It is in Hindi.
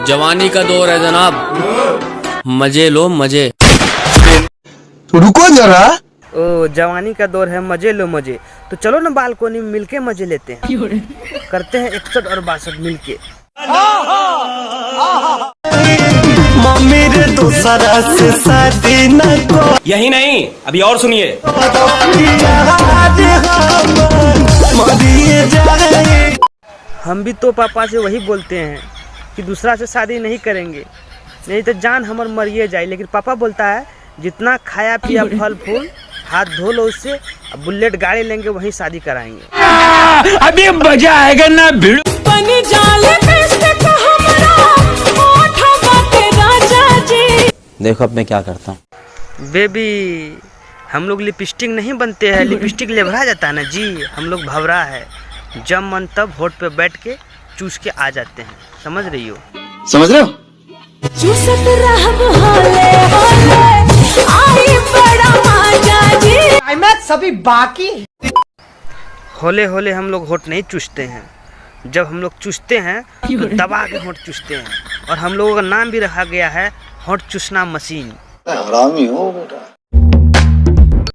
जवानी का दौर है जनाब, मजे लो मजे। रुको जरा। ओ जवानी का दौर है, मजे लो मजे। तो चलो ना बालकोनी में मिलके मजे लेते हैं, करते हैं 61 और 62 मिलके। मम्मी रे दूसरा से शादी न को। यही नहीं, अभी और सुनिए। हम भी तो पापा से वही बोलते हैं कि दूसरा से शादी नहीं करेंगे, नहीं तो जान हमर मरिए जाए। लेकिन पापा बोलता है जितना खाया पिया फल फूल हाथ धो लो उससे, अब बुलेट गाड़ी लेंगे वहीं शादी कराएंगे। अभी मजा आएगा ना भिड़। देखो अब मैं क्या करता हूँ। बेबी हम लोग लिपस्टिक नहीं बनते हैं, लिपस्टिक लेभरा जाता है ना जी। हम लोग भवरा है, जब मन तब होठ पे बैठ के चूस के आ जाते हैं, समझ रही हो? समझ रहे हो? चूसत रहब होले होले आई बड़ा मजा जी। सभी बाकी होले होले हम लोग होठ नहीं चूसते हैं, जब हम लोग चूसते हैं तो दबा के होठ चूसते हैं। और हम लोगों का नाम भी रखा गया है होठ चूसना मशीन। हरामी हो बेटा।